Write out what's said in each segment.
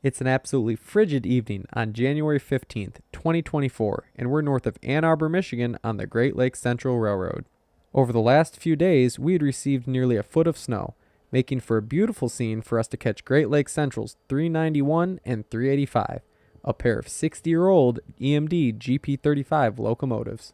It's an absolutely frigid evening on January 15th, 2024, and we're north of Ann Arbor, Michigan on the Great Lakes Central Railroad. Over the last few days, we had received nearly a foot of snow, making for a beautiful scene for us to catch Great Lakes Central's 391 and 385, a pair of 60-year-old EMD GP35 locomotives.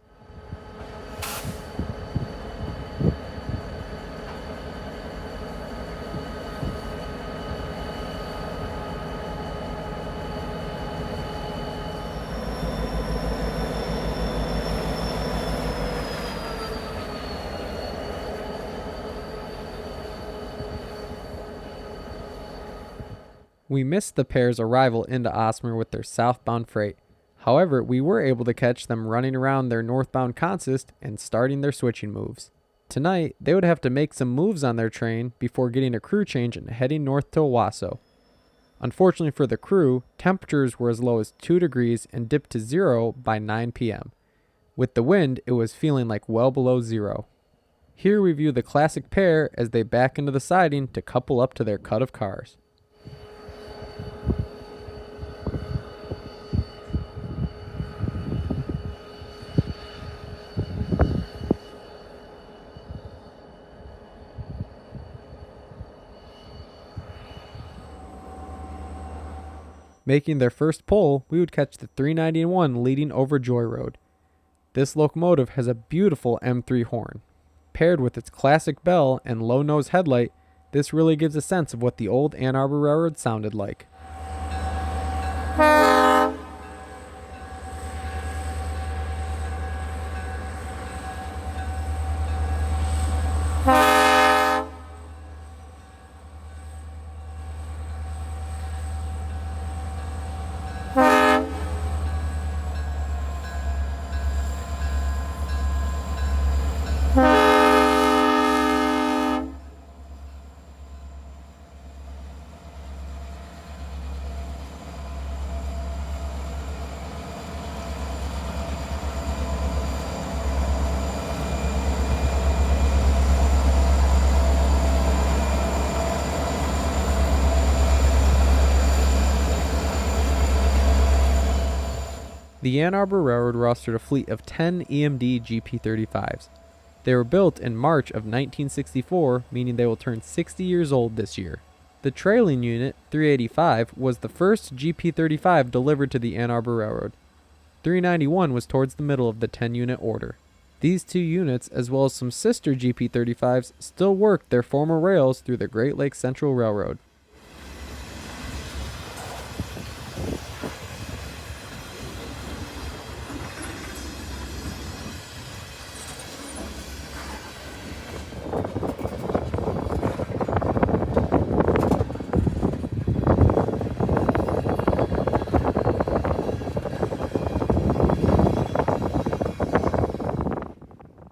We missed the pair's arrival into Osmer with their southbound freight. However, we were able to catch them running around their northbound consist and starting their switching moves. Tonight, they would have to make some moves on their train before getting a crew change and heading north to Owasso. Unfortunately for the crew, temperatures were as low as 2 degrees and dipped to 0 by 9 p.m. With the wind, it was feeling like well below 0. Here we view the classic pair as they back into the siding to couple up to their cut of cars. Making their first pull, we would catch the 391 leading over Joy Road. This locomotive has a beautiful M3 horn. Paired with its classic bell and low nose headlight, this really gives a sense of what the old Ann Arbor Railroad sounded like. The Ann Arbor Railroad rostered a fleet of 10 EMD GP35s. They were built in March of 1964, meaning they will turn 60 years old this year. The trailing unit, 385, was the first GP35 delivered to the Ann Arbor Railroad. 391 was towards the middle of the 10-unit order. These two units, as well as some sister GP35s, still work their former rails through the Great Lakes Central Railroad.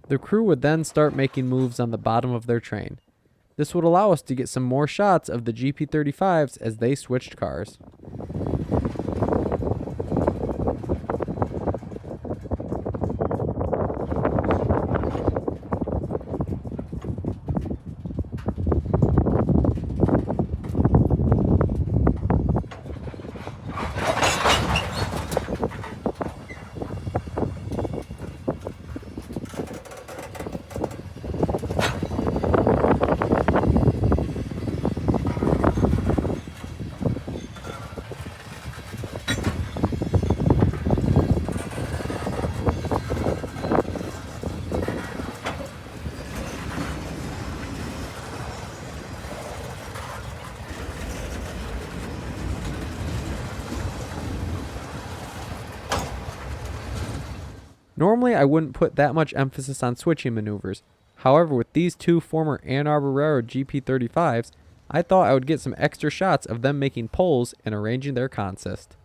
The crew would then start making moves on the bottom of their train. This would allow us to get some more shots of the GP35s as they switched cars. Normally, I wouldn't put that much emphasis on switching maneuvers. However, with these two former Ann Arbor Railroad GP35s, I thought I would get some extra shots of them making pulls and arranging their consist.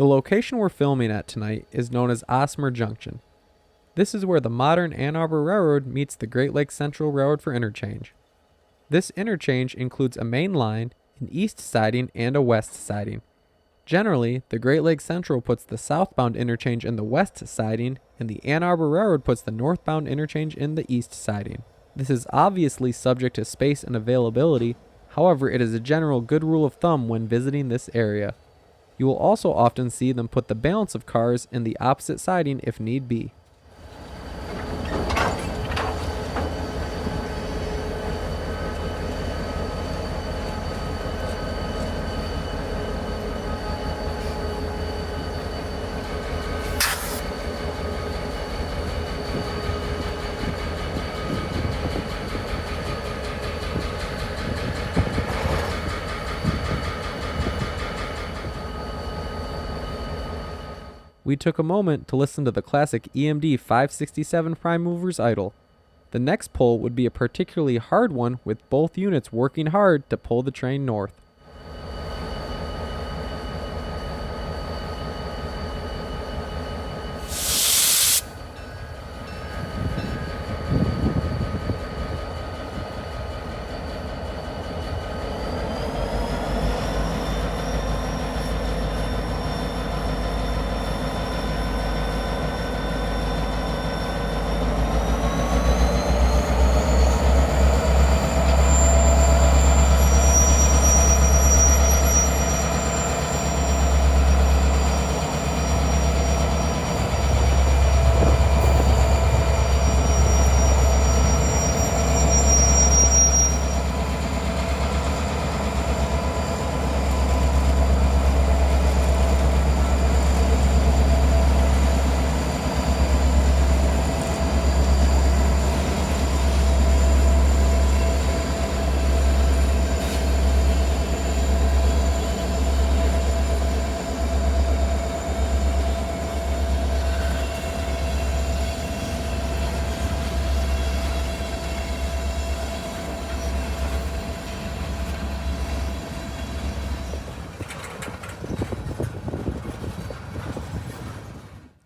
The location we're filming at tonight is known as Osmer Junction. This is where the modern Ann Arbor Railroad meets the Great Lakes Central Railroad for interchange. This interchange includes a main line, an east siding, and a west siding. Generally, the Great Lakes Central puts the southbound interchange in the west siding, and the Ann Arbor Railroad puts the northbound interchange in the east siding. This is obviously subject to space and availability, however, it is a general good rule of thumb when visiting this area. You will also often see them put the balance of cars in the opposite siding if need be. We took a moment to listen to the classic EMD 567 prime movers idle. The next pull would be a particularly hard one with both units working hard to pull the train north.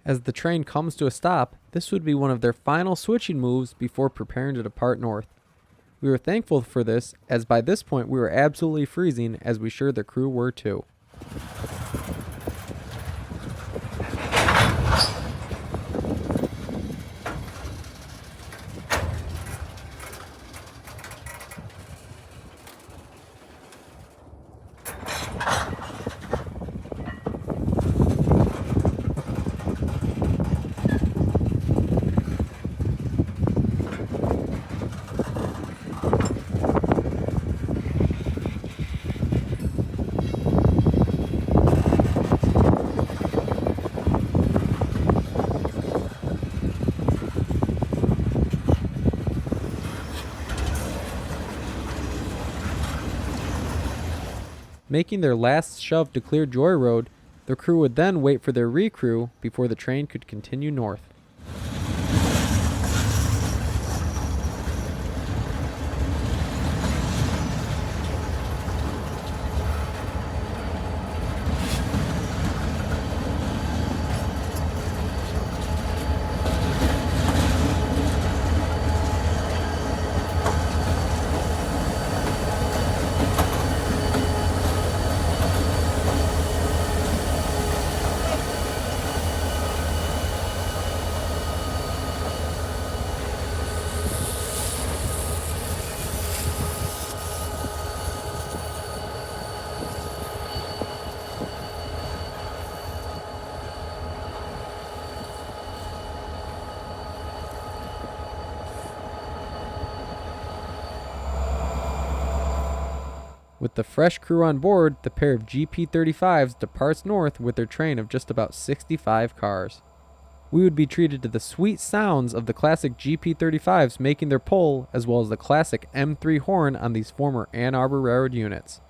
As the train comes to a stop, this would be one of their final switching moves before preparing to depart north. We were thankful for this, as by this point we were absolutely freezing, as we sure the crew were too. Making their last shove to clear Joy Road, the crew would then wait for their recrew before the train could continue north. With the fresh crew on board, the pair of GP35s departs north with their train of just about 65 cars. We would be treated to the sweet sounds of the classic GP35s making their pull, as well as the classic M3 horn on these former Ann Arbor Railroad units.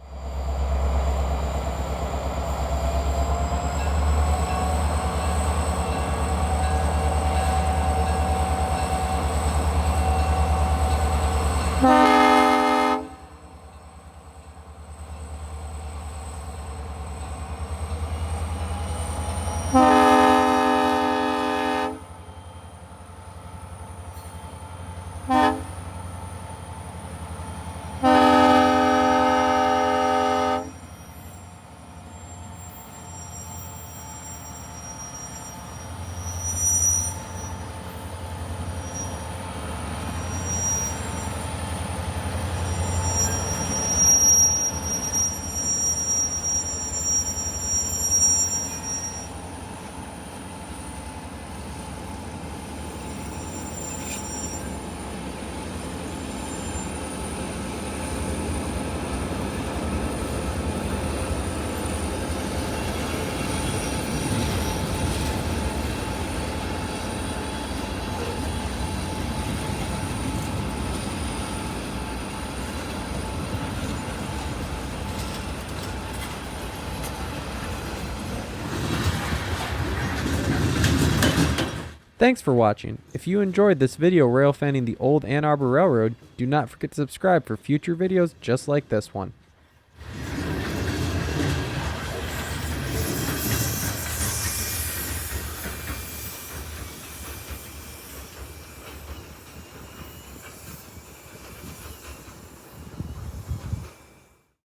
Thanks for watching. If you enjoyed this video rail fanning the old Ann Arbor Railroad, do not forget to subscribe for future videos just like this one.